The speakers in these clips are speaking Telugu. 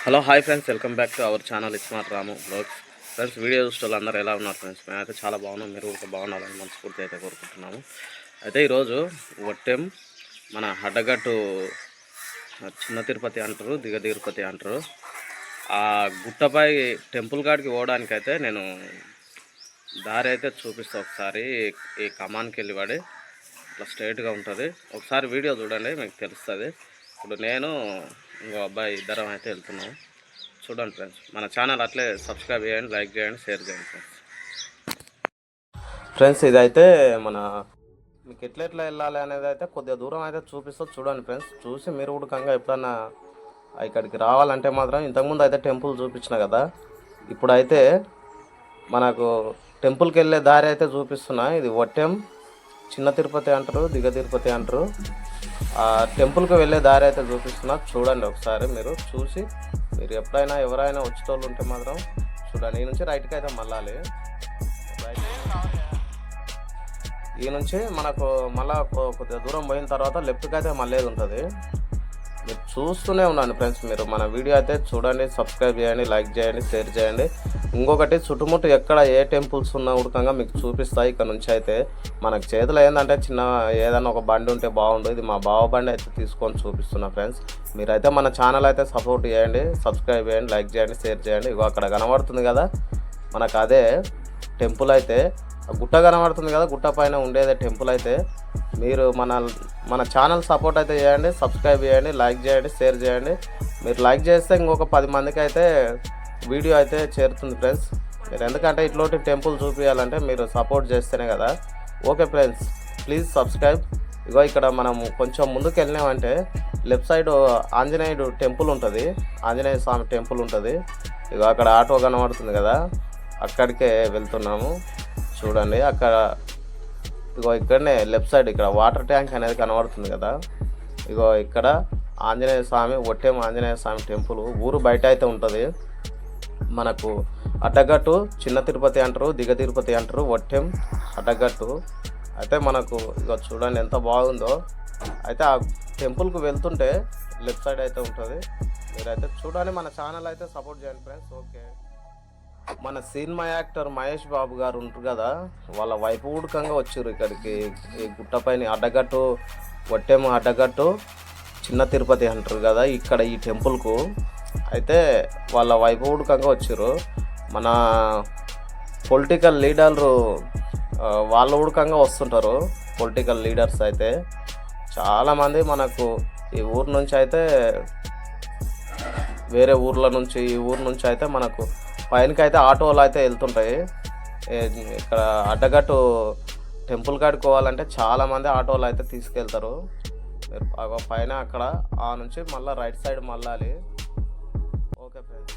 Hello hi friends, welcome back to our channel smart Ramu blogs. Friends, video చూస్తే అందరూ ఎలా ఉన్నారు ఫ్రెండ్స్? మేమైతే చాలా బాగున్నాం, మీరు కూడా బాగున్నారని మనస్ఫూర్తి అయితే కోరుకుంటున్నాము. అయితే ఈరోజు ఒట్టెం మన హడ్డగట్టు చిన్న తిరుపతి అంటారు, దిగ తిరుపతి అంటారు. ఆ గుట్టపై టెంపుల్ కాడికి పోవడానికైతే నేను దారి అయితే చూపిస్తాను. ఒకసారి ఈ కమాన్కి వెళ్ళి పడి ఇట్లా స్ట్రైట్గా ఉంటుంది. ఒకసారి వీడియో చూడండి, మీకు తెలుస్తుంది. ఇప్పుడు నేను ఇంకో అబ్బాయి ఇద్దరం అయితే వెళ్తున్నాము. చూడండి ఫ్రెండ్స్, మన ఛానల్ అట్లే సబ్స్క్రైబ్ చేయండి, లైక్ చేయండి, షేర్ చేయండి ఫ్రెండ్స్. ఇదైతే మన మీకు ఎట్లా వెళ్ళాలి అనేది అయితే కొద్దిగా దూరం అయితే చూపిస్తుంది. చూడండి ఫ్రెండ్స్, చూసి మీరు కూడా ఎప్పుడన్నా ఇక్కడికి రావాలంటే మాత్రం ఇంతకుముందు అయితే టెంపుల్ చూపించిన కదా, ఇప్పుడైతే మనకు టెంపుల్కి వెళ్ళే దారి అయితే చూపిస్తున్నా. ఇది ఒట్టెం చిన్న తిరుపతి అంటారు, దిగ తిరుపతి అంటారు. ఆ టెంపుల్కి వెళ్ళే దారి అయితే చూపిస్తున్నా. చూడండి ఒకసారి, మీరు చూసి మీరు ఎప్పుడైనా ఎవరైనా వచ్చేటోళ్ళు ఉంటే మాత్రం చూడండి. ఈ నుంచి రైట్కి అయితే మళ్ళాలి. ఈ నుంచి మనకు మళ్ళా కొద్దిగా దూరం పోయిన తర్వాత లెఫ్ట్కి అయితే మళ్ళేది ఉంటుంది. మీరు చూస్తూనే ఉన్నాను ఫ్రెండ్స్. మీరు మన వీడియో అయితే చూడండి, సబ్స్క్రైబ్ చేయండి, లైక్ చేయండి, షేర్ చేయండి. ఇంకొకటి చుట్టుముట్టు ఎక్కడ ఏ టెంపుల్స్ ఉన్నా ఉడకంగా మీకు చూపిస్తాయి. ఇక్కడ నుంచి అయితే మనకు చేతిలో ఏంటంటే చిన్న ఏదైనా ఒక బండి ఉంటే బాగుండు. ఇది మా బావ బండి అయితే తీసుకొని చూపిస్తున్నా ఫ్రెండ్స్. మీరైతే మన ఛానల్ అయితే సపోర్ట్ చేయండి, సబ్స్క్రైబ్ చేయండి, లైక్ చేయండి, షేర్ చేయండి. ఇగో అక్కడ కనబడుతుంది కదా మనకు, అదే టెంపుల్ అయితే గుట్ట కనబడుతుంది కదా, గుట్ట పైన ఉండేదే టెంపుల్. అయితే మీరు మన ఛానల్ సపోర్ట్ అయితే చేయండి, సబ్స్క్రైబ్ చేయండి, లైక్ చేయండి, షేర్ చేయండి. మీరు లైక్ చేస్తే ఇంకొక 10 మందికి అయితే వీడియో అయితే చేరుతుంది ఫ్రెండ్స్. మీరు ఎందుకంటే ఇట్లాంటి టెంపుల్ చూపించాలంటే మీరు సపోర్ట్ చేస్తేనే కదా. Okay friends, please subscribe. ఇగో ఇక్కడ మనం కొంచెం ముందుకు వెళ్ళినామంటే లెఫ్ట్ సైడ్ ఆంజనేయుడు టెంపుల్ ఉంటుంది, ఆంజనేయ స్వామి టెంపుల్ ఉంటుంది. ఇగో అక్కడ ఆటో కనబడుతుంది కదా, అక్కడికే వెళ్తున్నాము. చూడండి అక్కడ ఇగో ఇక్కడనే లెఫ్ట్ సైడ్ ఇక్కడ వాటర్ ట్యాంక్ అనేది కనబడుతుంది కదా. ఇగో ఇక్కడ ఆంజనేయ స్వామి, ఒట్టెం ఆంజనేయ స్వామి టెంపుల్ ఊరు బయట అయితే ఉంటుంది. మనకు అడ్డగట్టు చిన్న తిరుపతి అంటారు, దిగ తిరుపతి అంటారు, ఒట్టెం అడ్డగట్టు. అయితే మనకు ఇగో చూడండి ఎంత బాగుందో. అయితే ఆ టెంపుల్కి వెళ్తుంటే లెఫ్ట్ సైడ్ అయితే ఉంటుంది. మీరైతే చూడండి, మన ఛానల్ అయితే సపోర్ట్ చేయండి ఫ్రెండ్స్. ఓకే, మన సినిమా యాక్టర్ మహేష్ బాబు గారు ఉంటారు కదా, వాళ్ళ వైపు ఉడకంగా వచ్చారు ఇక్కడికి. ఈ గుట్టపైన అడ్డగట్టు ఒట్టెం అడ్డగట్టు చిన్న తిరుపతి అంటారు కదా, ఇక్కడ ఈ టెంపుల్కు అయితే వాళ్ళ వైపు ఉడకంగా వచ్చారు. మన పొలిటికల్ లీడర్లు వాళ్ళ ఉడకంగా వస్తుంటారు. పొలిటికల్ లీడర్స్ అయితే చాలామంది మనకు ఈ ఊరు నుంచి అయితే వేరే ఊర్ల నుంచి ఈ ఊరు నుంచి అయితే మనకు పైనకి అయితే ఆటోలు అయితే వెళ్తుంటాయి. ఇక్కడ అడ్డగట్టు టెంపుల్ కాడికి పోవాలంటే చాలామంది ఆటోలు అయితే తీసుకెళ్తారు. మీరు పైన అక్కడ ఆ నుంచి మళ్ళీ రైట్ సైడ్ మళ్ళాలి. Okay friends.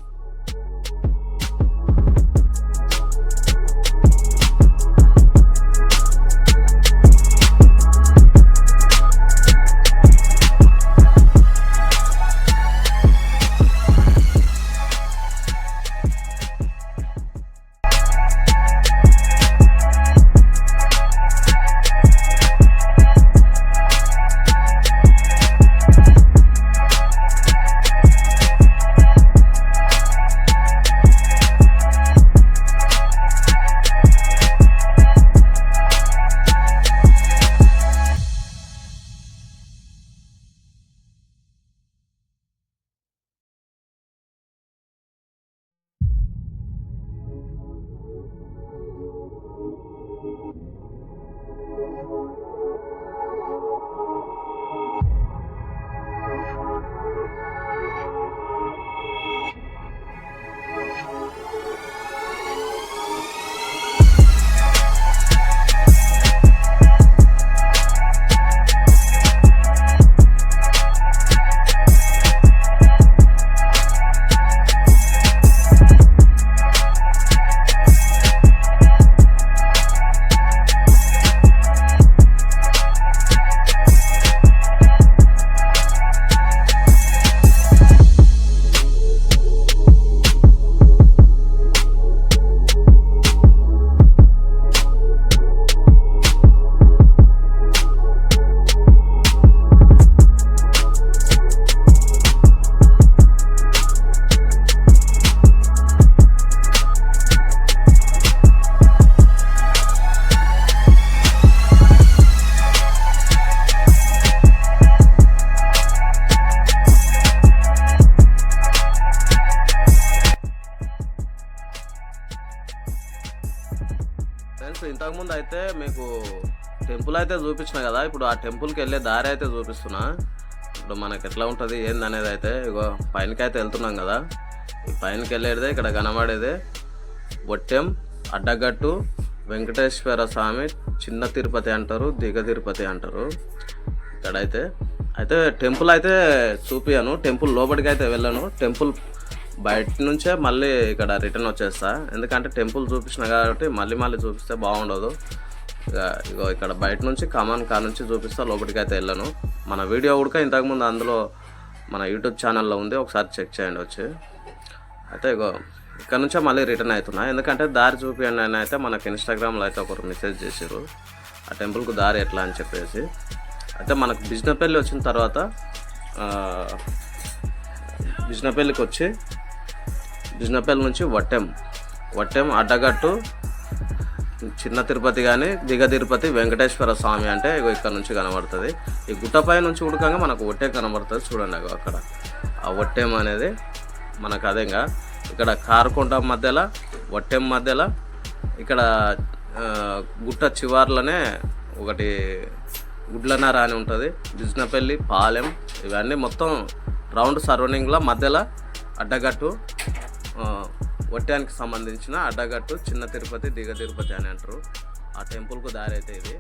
ఇంతకుముందు అయితే మీకు టెంపుల్ అయితే చూపించిన కదా, ఇప్పుడు ఆ టెంపుల్కి వెళ్ళే దారి అయితే చూపిస్తున్నా. ఇప్పుడు మనకి ఎట్లా ఉంటుంది ఏందనేది అయితే ఇగో పైనకి అయితే వెళ్తున్నాం కదా, ఈ పైనకి వెళ్ళేదే ఇక్కడ కనబడేదే వట్టెం, అడ్డగట్టు, వెంకటేశ్వర స్వామి, చిన్న తిరుపతి అంటారు, దిగ తిరుపతి అంటారు. ఇక్కడైతే టెంపుల్ అయితే చూపియాను, టెంపుల్ లోపలికి అయితే వెళ్ళను, టెంపుల్ బయట నుంచే మళ్ళీ ఇక్కడ రిటర్న్ వచ్చేస్తా. ఎందుకంటే టెంపుల్ చూపించిన కాబట్టి మళ్ళీ చూపిస్తే బాగుండదు. ఇగో ఇక్కడ బయట నుంచి కమాన్ కా నుంచి చూపిస్తా, లోపలికి అయితే వెళ్ళను. మన వీడియో కూడా ఇంతకుముందు అందులో మన యూట్యూబ్ ఛానల్లో ఉంది, ఒకసారి చెక్ చేయండి వచ్చి. అయితే ఇగో ఇక్కడ నుంచే మళ్ళీ రిటర్న్ అవుతున్నా, ఎందుకంటే దారి చూపించండి అని అయితే మనకు ఇన్స్టాగ్రామ్లో అయితే ఒకరు మెసేజ్ చేశారు ఆ టెంపుల్కు దారి ఎట్లా అని చెప్పేసి. అయితే మనకు బిజినపల్లి వచ్చిన తర్వాత బిజినపల్లికి వచ్చి బిజినపల్లి నుంచి వట్టెం, అడ్డగట్టు, చిన్న తిరుపతి కానీ దిగ తిరుపతి, వెంకటేశ్వర స్వామి అంటే ఇగో ఇక్కడ నుంచి కనబడుతుంది. ఈ గుట్టపై నుంచి ఉడకంగా మనకు వట్టెం కనబడుతుంది చూడండి. అగో అక్కడ ఆ వట్టెం అనేది మనకు అదేగా ఇక్కడ కారుకొండ మధ్యలో వట్టెం మధ్యలో ఇక్కడ గుట్ట చివర్లనే ఒకటి గుడ్లనార అని ఉంటుంది. బిజినపల్లి, పాలెం ఇవన్నీ మొత్తం రౌండ్ సరౌండింగ్లో మధ్యలో అడ్డగట్టు, వట్టానికి సంబంధించిన అడ్డగట్టు, చిన్న తిరుపతి, దిగ తిరుపతి అని అంటారు. ఆ టెంపుల్కు దారి అయితే ఇది.